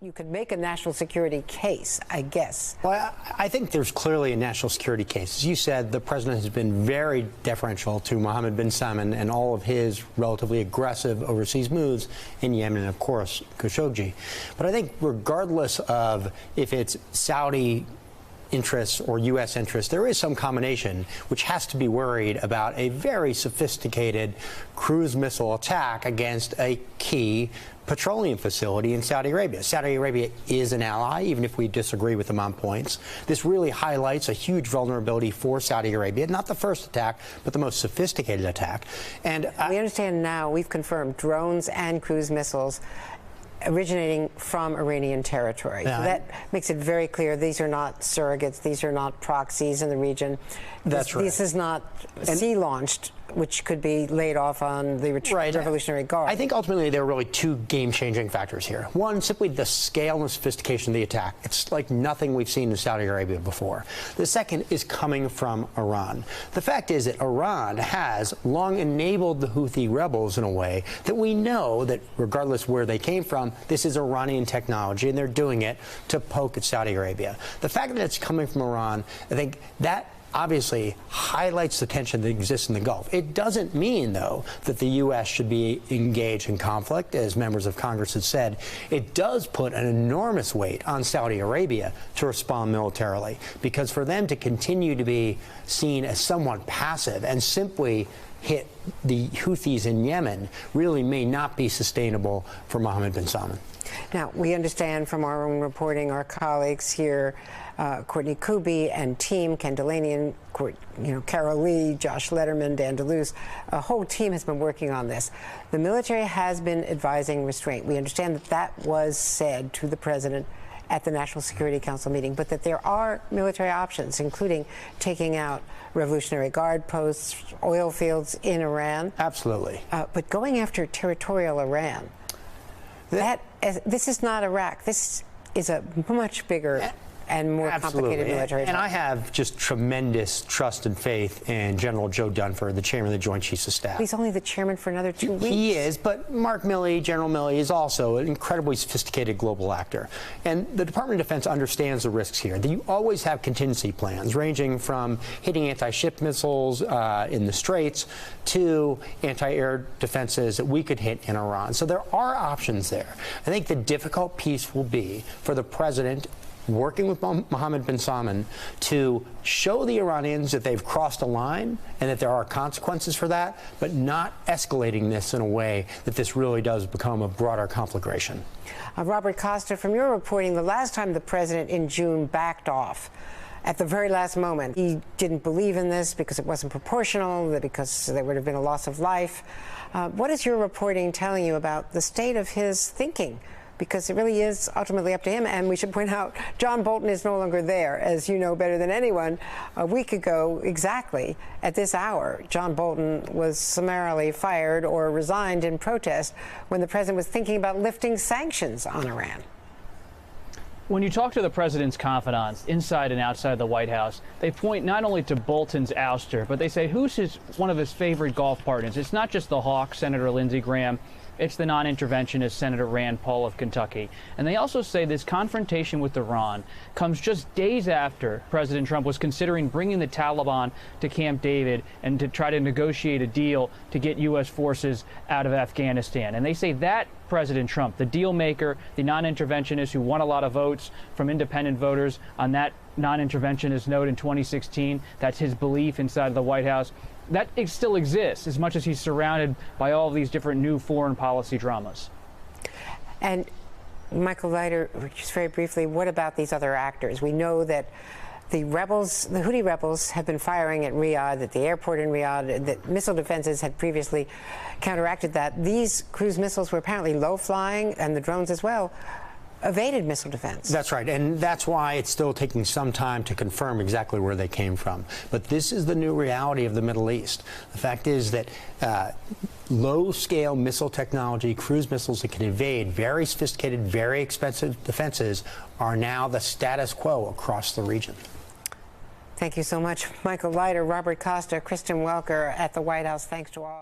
you could make a national security case, I guess. Well, I think there's clearly a national security case. As you said, the president has been very deferential to Mohammed bin Salman and all of his relatively aggressive overseas moves in Yemen and, of course, Khashoggi. But I think regardless of if it's Saudi interests or U.S. interests, there is some combination which has to be worried about a very sophisticated cruise missile attack against a key petroleum facility in Saudi Arabia. Saudi Arabia is an ally, even if we disagree with them on points. This really highlights a huge vulnerability for Saudi Arabia. Not the first attack, but the most sophisticated attack. And we understand now, we've confirmed, drones and cruise missiles originating from Iranian territory. So that makes it very clear these are not surrogates, these are not proxies in the region. That's right. This is not sea-launched, which could be laid off on the Revolutionary Guard. I think ultimately there are really two game-changing factors here. One, simply the scale and sophistication of the attack. It's like nothing we've seen in Saudi Arabia before. The second is coming from Iran. The fact is that Iran has long enabled the Houthi rebels in a way that we know that regardless where they came from, this is Iranian technology, and they're doing it to poke at Saudi Arabia. The fact that it's coming from Iran, I think that obviously highlights the tension that exists in the Gulf. It doesn't mean, though, that the U.S. should be engaged in conflict, as members of Congress have said. It does put an enormous weight on Saudi Arabia to respond militarily, because for them to continue to be seen as somewhat passive and simply hit the Houthis in Yemen really may not be sustainable for Mohammed bin Salman. Now, we understand from our own reporting, our colleagues here, Courtney Kuby and team, Ken Delaney and Carol Lee, Josh Letterman, Dan DeLuce, a whole team has been working on this. The military has been advising restraint. We understand that that was said to the president at the National Security Council meeting, but that there are military options, including taking out Revolutionary Guard posts, oil fields in Iran. Absolutely. But going after territorial Iran, this is not Iraq. This is a much bigger and more complicated military. And I have just tremendous trust and faith in General Joe Dunford, the chairman of the Joint Chiefs of Staff. He's only the chairman for another 2 weeks. He is, but Mark Milley, General Milley, is also an incredibly sophisticated global actor. And the Department of Defense understands the risks here. You always have contingency plans, ranging from hitting anti-ship missiles in the Straits to anti-air defenses that we could hit in Iran. So there are options there. I think the difficult piece will be for the president working with Mohammed bin Salman to show the Iranians that they've crossed a line and that there are consequences for that, but not escalating this in a way that this really does become a broader conflagration. Robert Costa, from your reporting, the last time the president in June backed off at the very last moment, he didn't believe in this because it wasn't proportional, because there would have been a loss of life. What is your reporting telling you about the state of his thinking? Because it really is ultimately up to him. And we should point out, John Bolton is no longer there, as you know better than anyone. A week ago, exactly at this hour, John Bolton was summarily fired or resigned in protest when the president was thinking about lifting sanctions on Iran. When you talk to the president's confidants inside and outside the White House, they point not only to Bolton's ouster, but they say who's one of his favorite golf partners. It's not just the hawk, Senator Lindsey Graham. It's the non-interventionist Senator Rand Paul of Kentucky. And they also say this confrontation with Iran comes just days after President Trump was considering bringing the Taliban to Camp David and to try to negotiate a deal to get U.S. forces out of Afghanistan. And they say that President Trump, the deal maker, the non-interventionist who won a lot of votes from independent voters on that non-interventionist note in 2016, that's his belief inside of the White House, that it still exists as much as he's surrounded by all of these different new foreign policy dramas. And Michael Leiter, just very briefly, what about these other actors? We know that the rebels, the Houthi rebels, have been firing at Riyadh, at the airport in Riyadh, that missile defenses had previously counteracted that. These cruise missiles were apparently low-flying, and the drones as well evaded missile defense. That's right, and that's why it's still taking some time to confirm exactly where they came from. But this is the new reality of the Middle East. The fact is that low-scale missile technology, cruise missiles that can evade very sophisticated, very expensive defenses are now the status quo across the region. Thank you so much, Michael Leiter, Robert Costa, Kristen Welker at the White House. Thanks to all.